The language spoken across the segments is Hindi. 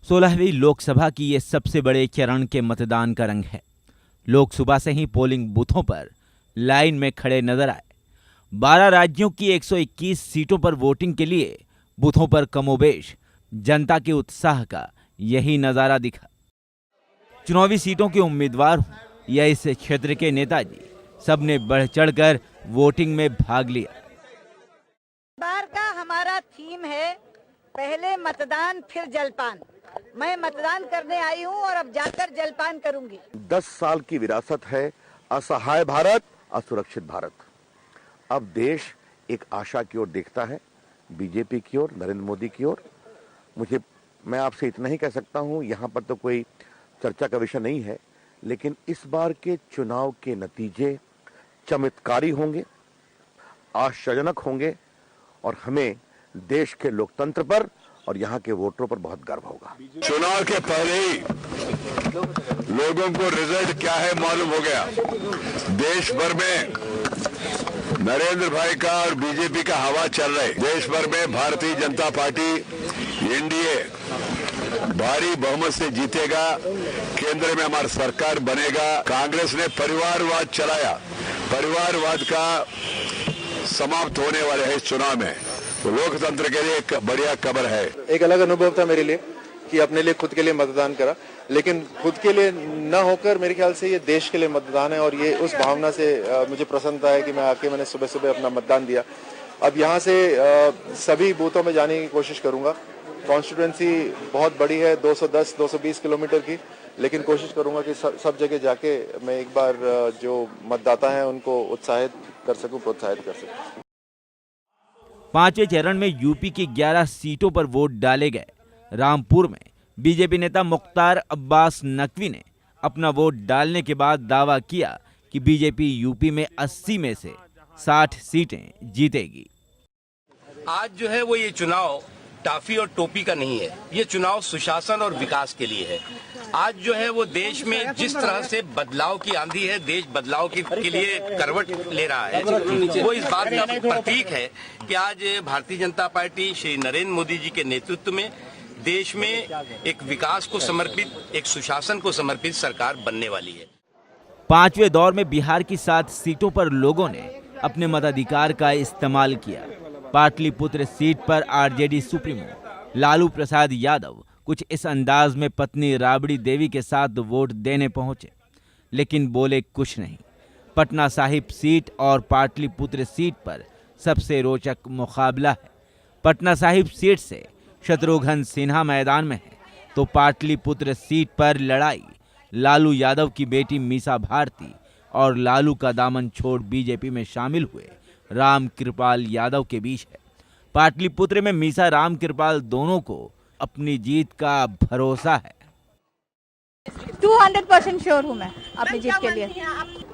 16वीं लोकसभा की ये सबसे बड़े चरण के मतदान का रंग है। लोग सुबह से ही पोलिंग बूथों पर लाइन में खड़े नजर आए। 12 राज्यों की 121 सीटों पर वोटिंग के लिए बूथों पर कमोबेश जनता के उत्साह का यही नजारा दिखा। चुनावी सीटों के उम्मीदवार हों या इस क्षेत्र के नेताजी, सबने बढ़ चढ़कर वोटिंग में भाग लिया। बार का हमारा थीम है पहले मतदान फिर जलपान। मैं मतदान करने आई हूं और अब जाकर जलपान करूंगी। 10 साल की विरासत है असहाय भारत, असुरक्षित भारत। अब देश एक आशा की ओर देखता है, बीजेपी की ओर, नरेंद्र मोदी की ओर। मैं आपसे इतना ही कह सकता हूं, यहां पर तो कोई चर्चा का विषय नहीं है, लेकिन इस बार के चुनाव के नतीजे चमत्कारी होंगे, आश्चर्यजनक होंगे और हमें देश के लोकतंत्र पर और यहाँ के वोटरों पर बहुत गर्व होगा। चुनाव के पहले ही लोगों को रिजल्ट क्या है मालूम हो गया। देश भर में नरेंद्र भाई का और बीजेपी का हवा चल रहा है। देश भर में भारतीय जनता पार्टी एनडीए भारी बहुमत से जीतेगा, केंद्र में हमारी सरकार बनेगा। कांग्रेस ने परिवारवाद चलाया, परिवारवाद का समाप्त होने वाले है इस चुनाव में। तो लोकतंत्र के लिए एक बढ़िया खबर है। एक अलग अनुभव था मेरे लिए कि अपने लिए खुद के लिए मतदान करा, लेकिन खुद के लिए न होकर मेरे ख्याल से ये देश के लिए मतदान है और ये उस भावना से मुझे प्रसन्नता है कि मैंने सुबह सुबह अपना मतदान दिया। अब यहाँ से सभी बूथों में जाने की कोशिश करूंगा। कॉन्स्टिट्यूएंसी बहुत बड़ी है, 210-220 किलोमीटर की, लेकिन कोशिश करूंगा कि सब जगह जाके मैं एक बार जो मतदाता हैं उनको उत्साहित कर सकूं, प्रोत्साहित कर सकूं। 5वें चरण में यूपी की 11 सीटों पर वोट डाले गए। रामपुर में बीजेपी नेता मुख्तार अब्बास नकवी ने अपना वोट डालने के बाद दावा किया कि बीजेपी यूपी में 80 में से 60 सीटें जीतेगी। आज जो है वो ये चुनाव टाफी और टोपी का नहीं है, ये चुनाव सुशासन और विकास के लिए है। आज जो है वो देश में जिस तरह से बदलाव की आंधी है, देश बदलाव के लिए करवट ले रहा है, वो इस बात का प्रतीक है कि आज भारतीय जनता पार्टी श्री नरेंद्र मोदी जी के नेतृत्व में देश में एक विकास को समर्पित, एक सुशासन को समर्पित सरकार बनने वाली है। 5वें दौर में बिहार की 7 सीटों पर लोगों ने अपने मताधिकार का इस्तेमाल किया। पाटलिपुत्र सीट पर आरजेडी सुप्रीमो लालू प्रसाद यादव कुछ इस अंदाज में पत्नी राबड़ी देवी के साथ वोट देने पहुंचे, लेकिन बोले कुछ नहीं। पटना साहिब सीट और पाटलिपुत्र सीट पर सबसे रोचक मुकाबला है। पटना साहिब सीट से शत्रुघ्न सिन्हा मैदान में है, तो पाटलिपुत्र सीट पर लड़ाई लालू यादव की बेटी मीसा भारती और लालू का दामन छोड़ बीजेपी में शामिल हुए राम कृपाल यादव के बीच है। पाटलिपुत्र में मीसा राम कृपाल दोनों को अपनी जीत का भरोसा है। 200% श्योर हूँ मैं अपनी जीत के लिए।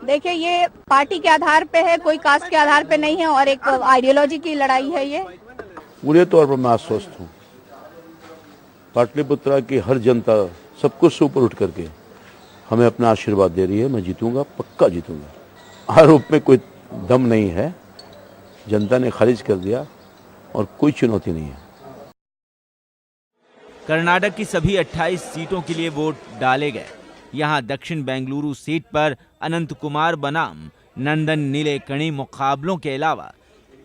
देखिए, ये पार्टी के आधार पे है, कोई कास्ट के आधार पे नहीं है और एक आइडियोलॉजी की लड़ाई है। ये पूरे तौर पर मैं आश्वस्त हूँ। पाटलिपुत्र की हर जनता सब कुछ से ऊपर उठ करके हमें अपना आशीर्वाद दे रही है। मैं जीतूंगा, पक्का जीतूंगा। आरोप में कोई दम नहीं है, जनता ने खारिज कर दिया और कोई चुनौती नहीं है। कर्नाटक की सभी 28 सीटों के लिए वोट डाले गए। यहां दक्षिण बेंगलुरु सीट पर अनंत कुमार बनाम नंदन नीलेकणी मुकाबलों के अलावा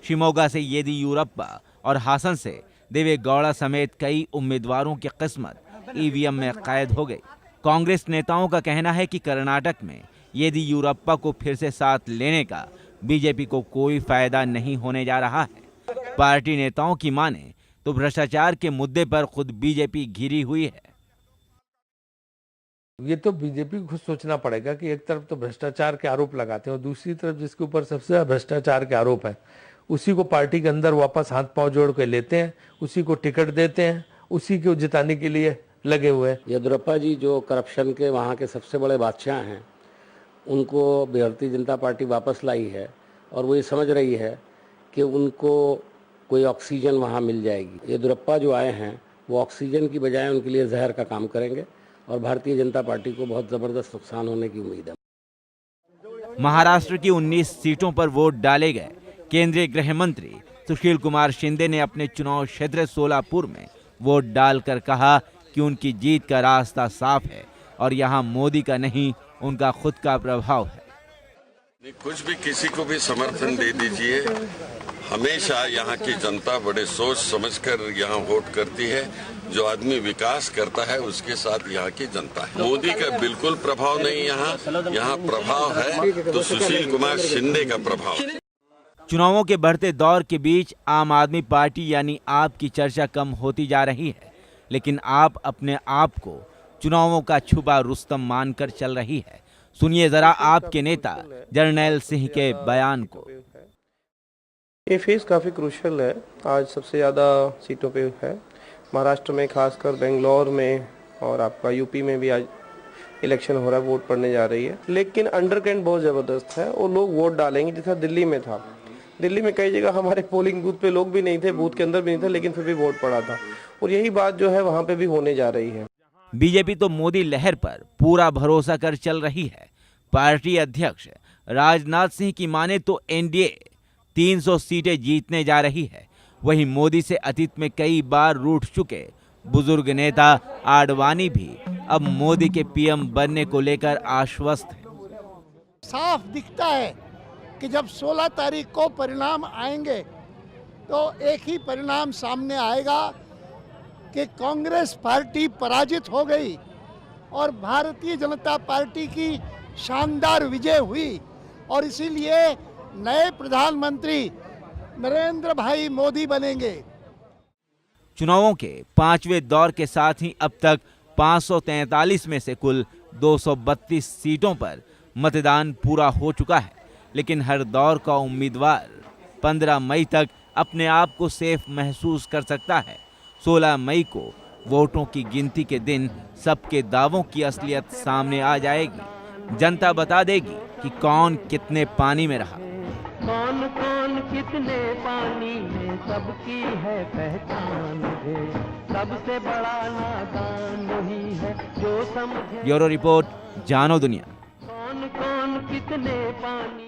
शिमोगा से येदियुरप्पा और हासन से देवेगौड़ा समेत कई उम्मीदवारों की किस्मत ईवीएम में कैद हो गई। कांग्रेस नेताओं का कहना है कि कर्नाटक में येदियुरप्पा को फिर से साथ लेने का बीजेपी को कोई फायदा नहीं होने जा रहा है। पार्टी नेताओं की माने तो भ्रष्टाचार के मुद्दे पर खुद बीजेपी घिरी हुई है। ये तो बीजेपी को खुद सोचना पड़ेगा कि एक तरफ तो भ्रष्टाचार के आरोप लगाते हैं और दूसरी तरफ जिसके ऊपर सबसे ज्यादा भ्रष्टाचार के आरोप है उसी को पार्टी के अंदर वापस हाथ पांव जोड़ के लेते हैं, उसी को टिकट देते हैं, उसी को जिताने के लिए लगे हुए हैं। येदियुरप्पा जी जो करप्शन के वहाँ के सबसे बड़े बादशाह हैं, उनको भारतीय जनता पार्टी वापस लाई है और वो ये समझ रही है कि उनको कोई ऑक्सीजन वहाँ मिल जाएगी। येदियुरप्पा जो आए हैं वो ऑक्सीजन की बजाय उनके लिए जहर का काम करेंगे और भारतीय जनता पार्टी को बहुत जबरदस्त नुकसान होने की उम्मीद है। महाराष्ट्र की 19 सीटों पर वोट डाले गए। केंद्रीय गृह मंत्री सुशील कुमार शिंदे ने अपने चुनाव क्षेत्र सोलापुर में वोट डालकर कहा कि उनकी जीत का रास्ता साफ है और यहाँ मोदी का नहीं, उनका खुद का प्रभाव है। कुछ भी किसी को भी समर्थन दे दीजिए, हमेशा यहाँ की जनता बड़े सोच समझकर यहाँ वोट करती है। जो आदमी विकास करता है उसके साथ यहाँ की जनता है। मोदी का बिल्कुल प्रभाव नहीं, यहाँ प्रभाव है तो सुशील कुमार शिंदे का प्रभाव है। चुनावों के बढ़ते दौर के बीच आम आदमी पार्टी यानी आप की चर्चा कम होती जा रही है, लेकिन आप अपने आप को चुनावों का छुपा रुस्तम मानकर चल रही है। सुनिए जरा आपके नेता जर्नैल सिंह के बयान को। ये फेज काफ़ी क्रूशियल है। आज सबसे ज़्यादा सीटों पे है, महाराष्ट्र में, खासकर बेंगलोर में, और आपका यूपी में भी आज इलेक्शन हो रहा है, वोट पड़ने जा रही है। लेकिन अंडरकरेंट बहुत ज़बरदस्त है और लोग वोट डालेंगे, जैसा दिल्ली में था। दिल्ली में कई जगह हमारे पोलिंग बूथ पे लोग भी नहीं थे, बूथ के अंदर भी नहीं थे, लेकिन फिर भी वोट पड़ा था। और यही बात जो है वहाँ पे भी होने जा रही है। बीजेपी तो मोदी लहर पर पूरा भरोसा कर चल रही है। पार्टी अध्यक्ष राजनाथ सिंह की माने तो एनडीए 300 सीटें जीतने जा रही है। वहीं मोदी से अतीत में कई बार रूठ चुके बुजुर्ग नेता आडवाणी भी अब मोदी के पीएम बनने को लेकर आश्वस्त हैं। साफ दिखता है कि जब 16 तारीख को परिणाम आएंगे तो एक ही परिणाम सामने आएगा कि कांग्रेस पार्टी पराजित हो गई और भारतीय जनता पार्टी की शानदार विजय हुई। और इसीलिए नए प्रधानमंत्री नरेंद्र भाई मोदी बनेंगे। चुनावों के 5वें दौर के साथ ही अब तक 543 में से कुल 232 सीटों पर मतदान पूरा हो चुका है। लेकिन हर दौर का उम्मीदवार 15 मई तक अपने आप को सेफ महसूस कर सकता है। 16 मई को वोटों की गिनती के दिन सबके दावों की असलियत सामने आ जाएगी। जनता बता देगी कि कौन कितने पानी में रहा। कौन कौन कितने पानी में सबकी है पहचान है। सबसे बड़ा नादान वही है जो समझे। ब्यूरो रिपोर्ट, जानो दुनिया। कौन कौन कितने पानी